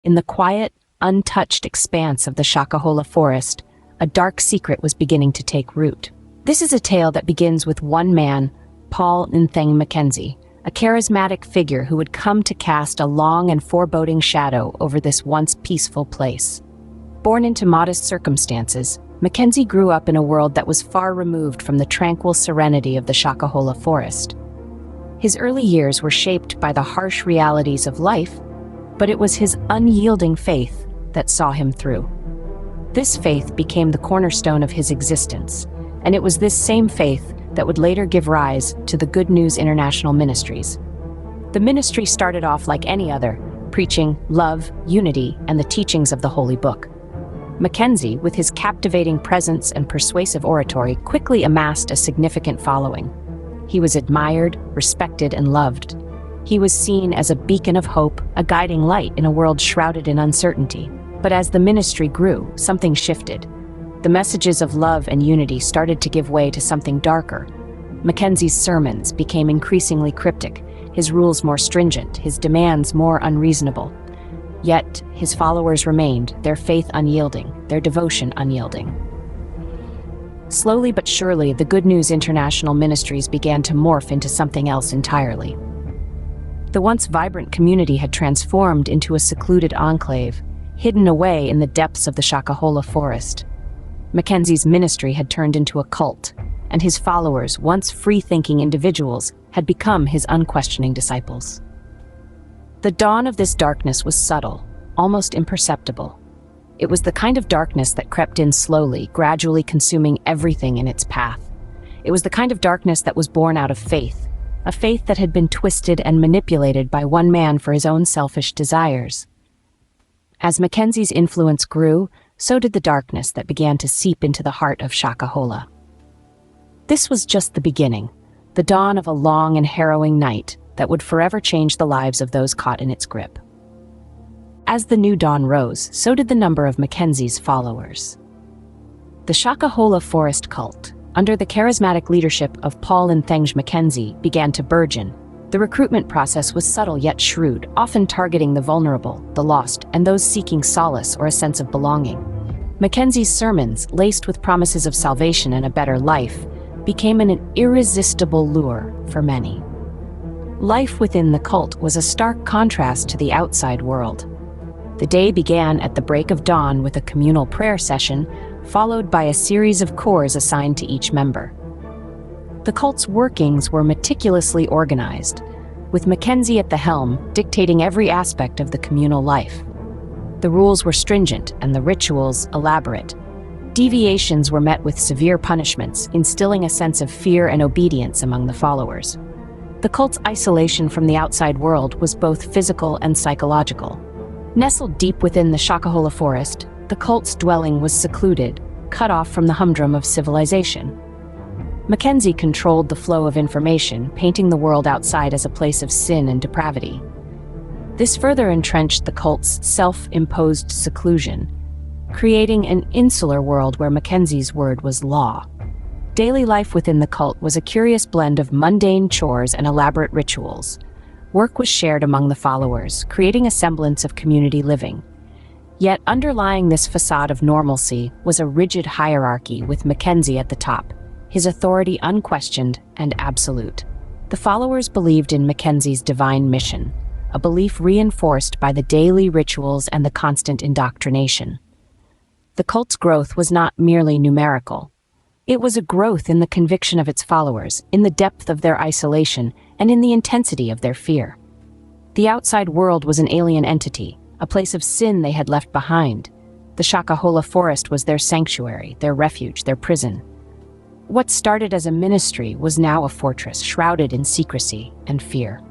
in the quiet, untouched expanse of the Shakahola Forest, a dark secret was beginning to take root. This is a tale that begins with one man, Paul Nthenge Mackenzie, a charismatic figure who would come to cast a long and foreboding shadow over this once peaceful place. Born into modest circumstances, Mackenzie grew up in a world that was far removed from the tranquil serenity of the Shakahola Forest. His early years were shaped by the harsh realities of life, but it was his unyielding faith that saw him through. This faith became the cornerstone of his existence, and it was this same faith that would later give rise to the Good News International Ministries. The ministry started off like any other, preaching love, unity, and the teachings of the Holy Book. Mackenzie, with his captivating presence and persuasive oratory, quickly amassed a significant following. He was admired, respected, and loved. He was seen as a beacon of hope, a guiding light in a world shrouded in uncertainty. But as the ministry grew, something shifted. The messages of love and unity started to give way to something darker. Mackenzie's sermons became increasingly cryptic, his rules more stringent, his demands more unreasonable. Yet, his followers remained, their faith unyielding, their devotion unyielding. Slowly but surely, the Good News International Ministries began to morph into something else entirely. The once vibrant community had transformed into a secluded enclave, hidden away in the depths of the Shakahola Forest. Mackenzie's ministry had turned into a cult, and his followers, once free-thinking individuals, had become his unquestioning disciples. The dawn of this darkness was subtle, almost imperceptible. It was the kind of darkness that crept in slowly, gradually consuming everything in its path. It was the kind of darkness that was born out of faith, a faith that had been twisted and manipulated by one man for his own selfish desires. As Mackenzie's influence grew, so did the darkness that began to seep into the heart of Shakahola. This was just the beginning, the dawn of a long and harrowing night that would forever change the lives of those caught in its grip. As the new dawn rose, so did the number of Mackenzie's followers. The Shakahola Forest Cult, under the charismatic leadership of Paul Nthenge Mackenzie, began to burgeon. The recruitment process was subtle yet shrewd, often targeting the vulnerable, the lost, and those seeking solace or a sense of belonging. Mackenzie's sermons, laced with promises of salvation and a better life, became an irresistible lure for many. Life within the cult was a stark contrast to the outside world. The day began at the break of dawn with a communal prayer session, followed by a series of chores assigned to each member. The cult's workings were meticulously organized, with Mackenzie at the helm dictating every aspect of the communal life. The rules were stringent and the rituals elaborate. Deviations were met with severe punishments, instilling a sense of fear and obedience among the followers. The cult's isolation from the outside world was both physical and psychological. Nestled deep within the Shakahola Forest, the cult's dwelling was secluded, cut off from the humdrum of civilization. Mackenzie controlled the flow of information, painting the world outside as a place of sin and depravity. This further entrenched the cult's self-imposed seclusion, creating an insular world where Mackenzie's word was law. Daily life within the cult was a curious blend of mundane chores and elaborate rituals. Work was shared among the followers, creating a semblance of community living. Yet underlying this facade of normalcy was a rigid hierarchy with Mackenzie at the top, his authority unquestioned and absolute. The followers believed in Mackenzie's divine mission, a belief reinforced by the daily rituals and the constant indoctrination. The cult's growth was not merely numerical. It was a growth in the conviction of its followers, in the depth of their isolation, and in the intensity of their fear. The outside world was an alien entity, a place of sin they had left behind. The Shakahola Forest was their sanctuary, their refuge, their prison. What started as a ministry was now a fortress shrouded in secrecy and fear.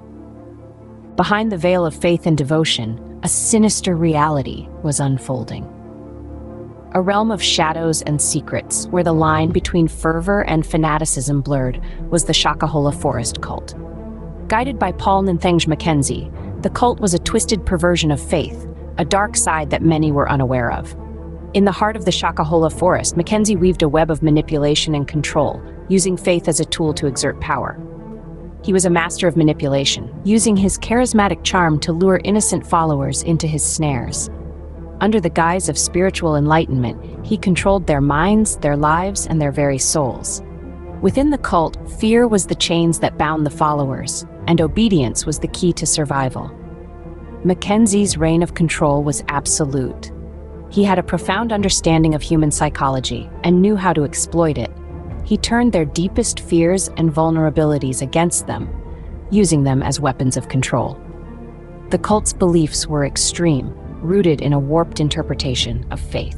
Behind the veil of faith and devotion, a sinister reality was unfolding. A realm of shadows and secrets, where the line between fervor and fanaticism blurred, was the Shakahola Forest Cult. Guided by Paul Nthenge Mackenzie, the cult was a twisted perversion of faith, a dark side that many were unaware of. In the heart of the Shakahola Forest, Mackenzie weaved a web of manipulation and control, using faith as a tool to exert power. He was a master of manipulation, using his charismatic charm to lure innocent followers into his snares. Under the guise of spiritual enlightenment, he controlled their minds, their lives, and their very souls. Within the cult, fear was the chains that bound the followers, and obedience was the key to survival. Mackenzie's reign of control was absolute. He had a profound understanding of human psychology and knew how to exploit it. He turned their deepest fears and vulnerabilities against them, using them as weapons of control. The cult's beliefs were extreme, rooted in a warped interpretation of faith.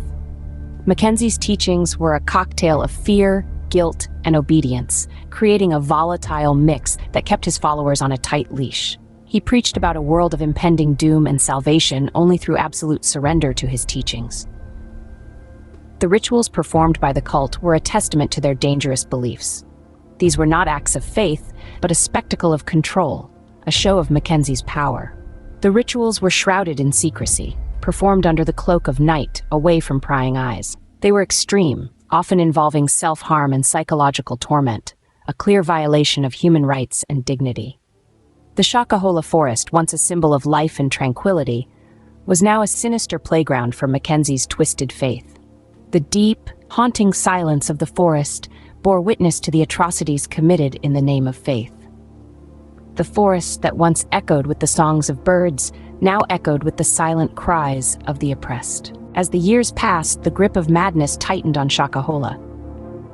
Mackenzie's teachings were a cocktail of fear, guilt, and obedience, creating a volatile mix that kept his followers on a tight leash. He preached about a world of impending doom and salvation only through absolute surrender to his teachings. The rituals performed by the cult were a testament to their dangerous beliefs. These were not acts of faith, but a spectacle of control, a show of Mackenzie's power. The rituals were shrouded in secrecy, performed under the cloak of night, away from prying eyes. They were extreme, often involving self-harm and psychological torment, a clear violation of human rights and dignity. The Shakahola Forest, once a symbol of life and tranquility, was now a sinister playground for Mackenzie's twisted faith. The deep, haunting silence of the forest bore witness to the atrocities committed in the name of faith. The forest that once echoed with the songs of birds now echoed with the silent cries of the oppressed. As the years passed, the grip of madness tightened on Shakahola.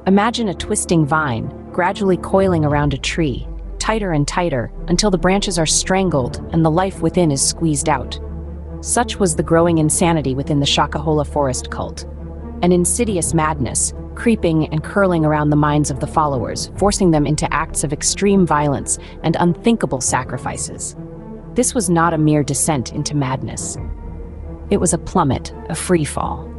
Imagine a twisting vine, gradually coiling around a tree, tighter and tighter, until the branches are strangled and the life within is squeezed out. Such was the growing insanity within the Shakahola Forest Cult. An insidious madness, creeping and curling around the minds of the followers, forcing them into acts of extreme violence and unthinkable sacrifices. This was not a mere descent into madness. It was a plummet, a free fall.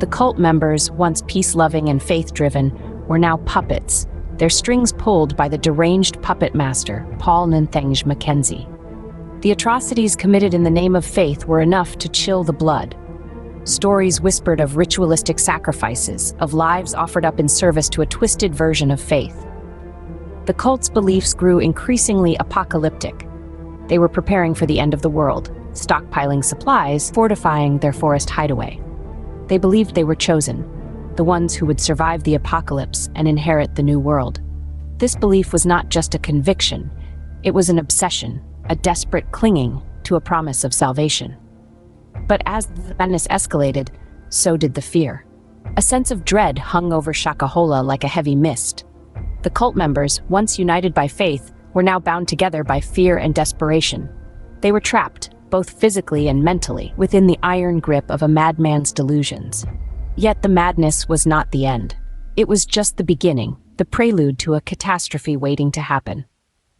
The cult members, once peace-loving and faith-driven, were now puppets, their strings pulled by the deranged puppet master, Paul Nthenge Mackenzie. The atrocities committed in the name of faith were enough to chill the blood. Stories whispered of ritualistic sacrifices, of lives offered up in service to a twisted version of faith. The cult's beliefs grew increasingly apocalyptic. They were preparing for the end of the world, stockpiling supplies, fortifying their forest hideaway. They believed they were chosen, the ones who would survive the apocalypse and inherit the new world. This belief was not just a conviction, it was an obsession, a desperate clinging to a promise of salvation. But as the madness escalated, so did the fear. A sense of dread hung over Shakahola like a heavy mist. The cult members, once united by faith, were now bound together by fear and desperation. They were trapped, both physically and mentally, within the iron grip of a madman's delusions. Yet the madness was not the end. It was just the beginning, the prelude to a catastrophe waiting to happen.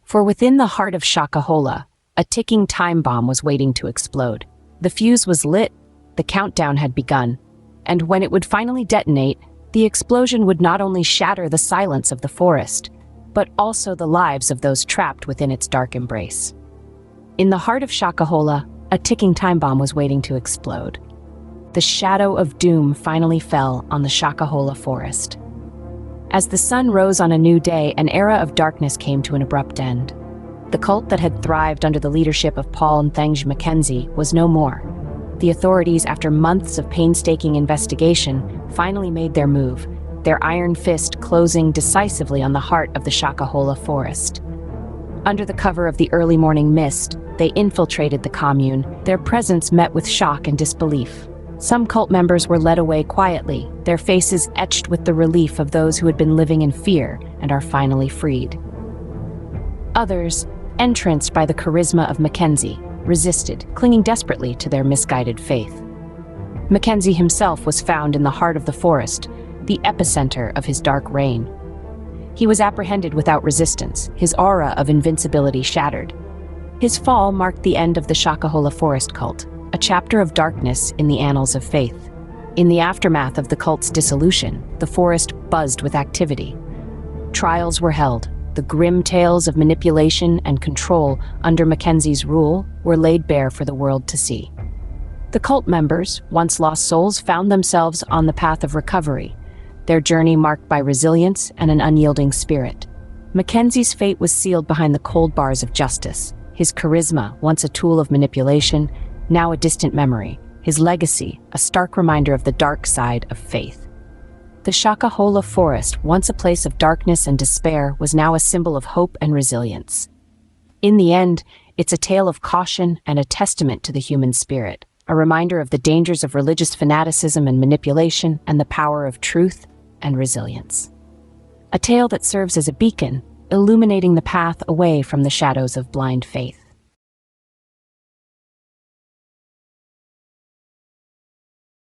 For within the heart of Shakahola, a ticking time bomb was waiting to explode. The fuse was lit, the countdown had begun, and when it would finally detonate, the explosion would not only shatter the silence of the forest, but also the lives of those trapped within its dark embrace. In the heart of Shakahola, a ticking time bomb was waiting to explode. The shadow of doom finally fell on the Shakahola Forest. As the sun rose on a new day, an era of darkness came to an abrupt end. The cult that had thrived under the leadership of Paul Nthenge Mackenzie was no more. The authorities, after months of painstaking investigation, finally made their move, their iron fist closing decisively on the heart of the Shakahola Forest. Under the cover of the early morning mist, they infiltrated the commune, their presence met with shock and disbelief. Some cult members were led away quietly, their faces etched with the relief of those who had been living in fear and are finally freed. Others, entranced by the charisma of Mackenzie, resisted, clinging desperately to their misguided faith. Mackenzie himself was found in the heart of the forest, the epicenter of his dark reign. He was apprehended without resistance, his aura of invincibility shattered. His fall marked the end of the Shakahola Forest Cult, a chapter of darkness in the annals of faith. In the aftermath of the cult's dissolution, the forest buzzed with activity. Trials were held. The grim tales of manipulation and control under Mackenzie's rule were laid bare for the world to see. The cult members, once lost souls, found themselves on the path of recovery, their journey marked by resilience and an unyielding spirit. Mackenzie's fate was sealed behind the cold bars of justice. His charisma, once a tool of manipulation, now a distant memory. His legacy, a stark reminder of the dark side of faith. The Shakahola Forest, once a place of darkness and despair, was now a symbol of hope and resilience. In the end, it's a tale of caution and a testament to the human spirit, a reminder of the dangers of religious fanaticism and manipulation and the power of truth and resilience. A tale that serves as a beacon, illuminating the path away from the shadows of blind faith.